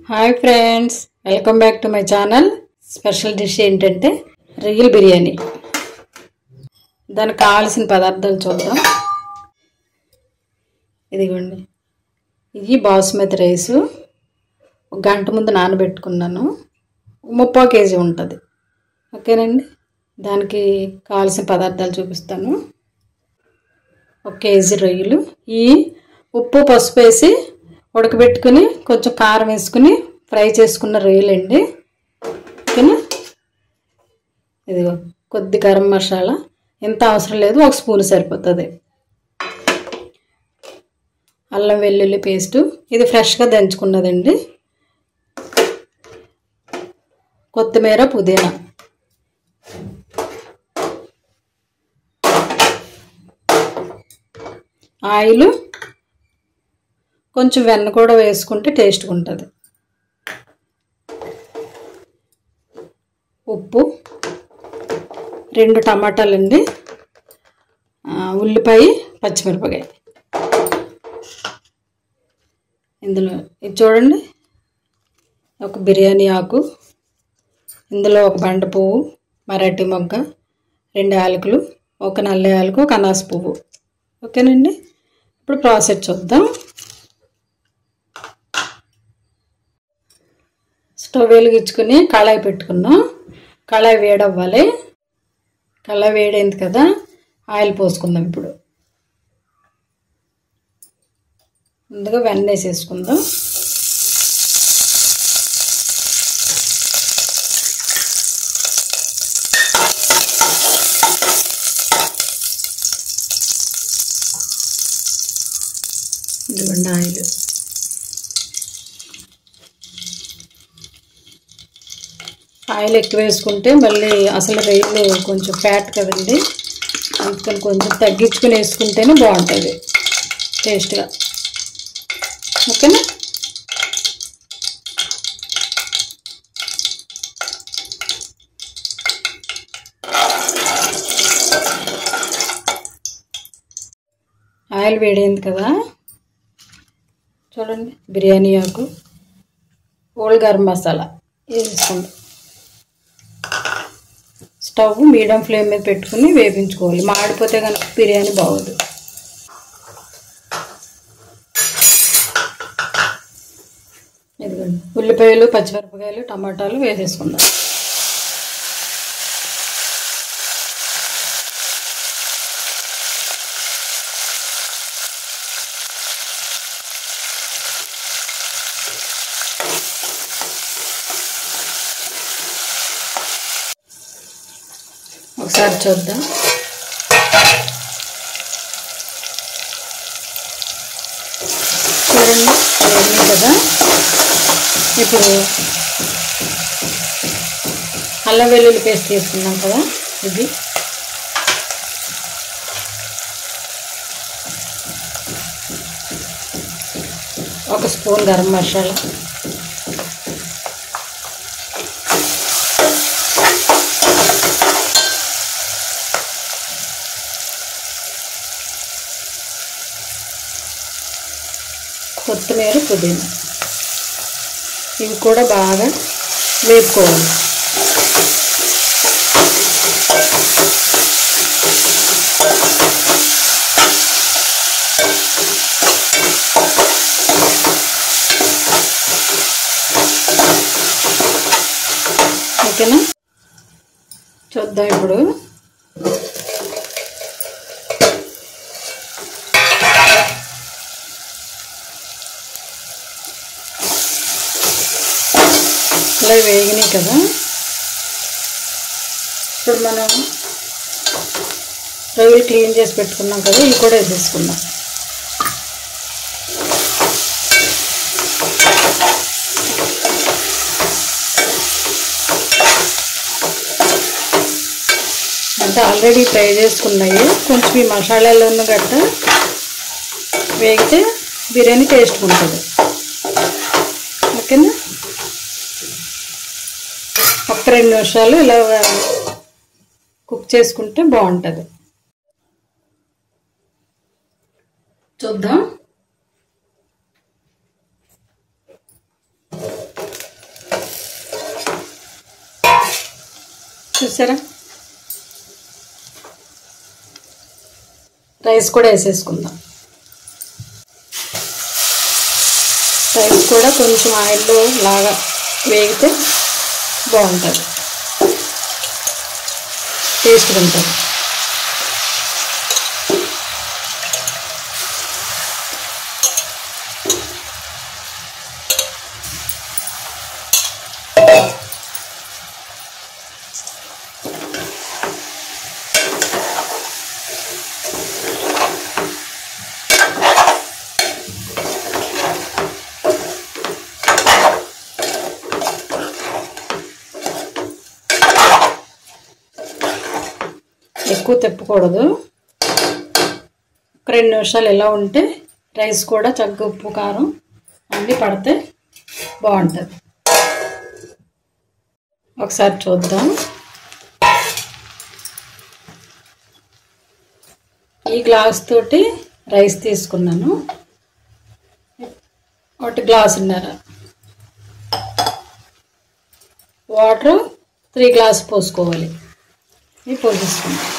Hi friends, welcome back to my channel. Special dish ఏంటంటే రొయ్యల బిర్యానీ. దానికి కావాల్సిన పదార్థాలు చూద్దాం. ఇదిగోండి, ఇది బాస్మతి రైసు. ఒక గంట ముందు నానబెట్టుకున్నాను. 30 కేజీ ఉంటుంది. ఓకేనండి, దానికి కావాల్సిన పదార్థాలు చూపిస్తాను. 1 కేజీ రొయ్యలు. ఈ ఉప్పు పసుపు వేసి ఉడకబెట్టుకుని కొంచెం కారం వేసుకుని ఫ్రై చేసుకున్న రొయ్యలండి. ఓకేనా. ఇదిగో కొద్ది గరం మసాలా, ఎంత అవసరం లేదు, 1 స్పూన్ సరిపోతుంది. అల్లం వెల్లుల్లి పేస్టు, ఇది ఫ్రెష్గా దంచుకున్నదండి. కొత్తిమీర, పుదీనా. ఆయిల్, కొంచెం వెన్న కూడా వేసుకుంటే టేస్ట్గా ఉంటుంది. ఉప్పు, 2 టమాటాలండి, ఉల్లిపాయ, పచ్చిమిరపకాయ. ఇందులో ఇది చూడండి, ఒక బిర్యానీ ఆకు, ఇందులో ఒక బండ పువ్వు, మరాఠీ మొగ్గ, 2 యాలకులు, ఒక నల్ల యాలకు, ఒక అనాస పువ్వు. ఓకేనండి, ఇప్పుడు ప్రాసెస్ చూద్దాం. స్టవ్ వెలిగించుకుని కళాయి పెట్టుకున్నాం. కళాయి వేడవ్వాలి. కళాయి వేడైంది కదా, ఆయిల్ పోసుకుందాం. ఇప్పుడు ముందుగా వెన్న వేసేసుకుందాం. ఇదిగోండి ఆయిల్. ఆయిల్ ఎక్కువ వేసుకుంటే మళ్ళీ అసలు రొయ్యలు కొంచెం ఫ్యాట్ కదండి, అందుకని కొంచెం తగ్గించుకుని వేసుకుంటేనే బాగుంటుంది టేస్ట్గా. ఓకేనా. ఆయిల్ వేడైంది కదా, చూడండి, బిర్యానీ ఆకు, హోల్ గరం మసాలా వేసుకోండి. స్టవ్ మీడియం ఫ్లేమ్ మీద పెట్టుకుని వేపించుకోవాలి. మాడిపోతే కనుక బిర్యానీ బాగోదు. ఇదిగోండి, ఉల్లిపాయలు, పచ్చిమిరపకాయలు, టమాటాలు వేసేసుకుందాం. ఒకసారి చూద్దాం. చూడండి, వేడి కదా. ఇప్పుడు అల్లం వెల్లుల్లి పేస్ట్ తీసుకున్నాం కదా, ఇది ఒక స్పూన్ గరం మసాలా, కొత్తిమీర, పుదీనా, ఇవి కూడా బాగా వేపుకోవాలి. ఓకేనా. చూద్దాం ఇప్పుడు. ఇలా వేగినాయి కదా, ఇప్పుడు మనం రొయ్యలు క్లీన్ చేసి పెట్టుకున్నాం కదా, ఇవి కూడా వేసేసుకుందాం. అంటే ఆల్రెడీ ఫ్రై చేసుకున్నాయి, కొంచెం ఈ మసాలాలను గట్ట వేగితే బిర్యానీ టేస్ట్ ఉంటుంది. ఓకేనా. ఒక 2 నిమిషాలు ఇలా కుక్ చేసుకుంటే బాగుంటుంది. చూద్దాం. చూసారా? రైస్ కూడా వేసేసుకుందాం. రైస్ కూడా కొంచెం ఆయిల్లో లాగా వేగితే బాగుంటుంది, టేస్ట్గా ఉంటుంది. ఎక్కువ తిప్పకూడదు. ఒక 2 నిమిషాలు ఇలా ఉంటే రైస్ కూడా చక్కగా ఉప్పు కారం అన్నీ పడితే బాగుంటుంది. ఒకసారి చూద్దాం. ఈ గ్లాస్ తోటి రైస్ తీసుకున్నాను. 1 గ్లాసున్నర. వాటర్ 3 గ్లాస్ పోసుకోవాలి. ఇది పోసేసుకుంటాం.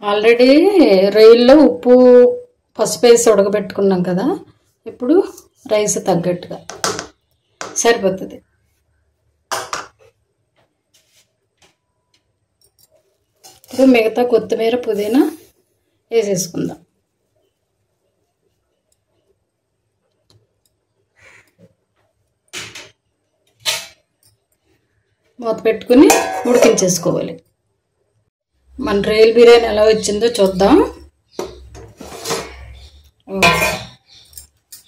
ఆల్రెడీ రొయ్యల్లో ఉప్పు పసుపు వేసి ఉడకబెట్టుకున్నాం కదా, ఇప్పుడు రైస్ తగ్గట్టుగా సరిపోతుంది. ఇప్పుడు మిగతా కొత్తిమీర పుదీనా వేసేసుకుందాం. మూత పెట్టుకుని ఉడికించేసుకోవాలి. మన రొయ్యల బిర్యానీ ఎలా వచ్చిందో చూద్దాం.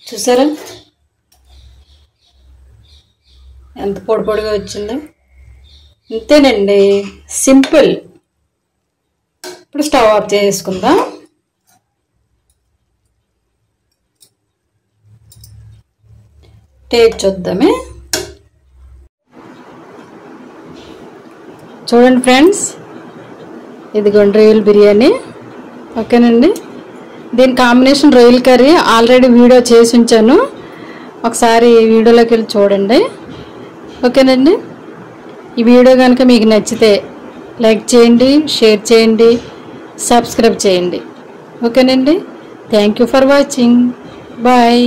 చూసారా ఎంత పొడి పొడిగా వచ్చిందో? ఇంతేనండి, సింపుల్. ఇప్పుడు స్టవ్ ఆఫ్ చేసుకుందాం. టేస్ట్ చూద్దామే. చూడండి ఫ్రెండ్స్, ఇదిగోండి రొయ్యల బిర్యానీ. ఓకేనండి, దీని కాంబినేషన్ రొయ్యల కర్రీ ఆల్రెడీ వీడియో చేసి ఉంచాను, ఒకసారి వీడియోలోకి వెళ్ళి చూడండి. ఓకేనండి, ఈ వీడియో కనుక మీకు నచ్చితే లైక్ చేయండి, షేర్ చేయండి, సబ్స్క్రైబ్ చేయండి. ఓకేనండి, thank you for watching. Bye.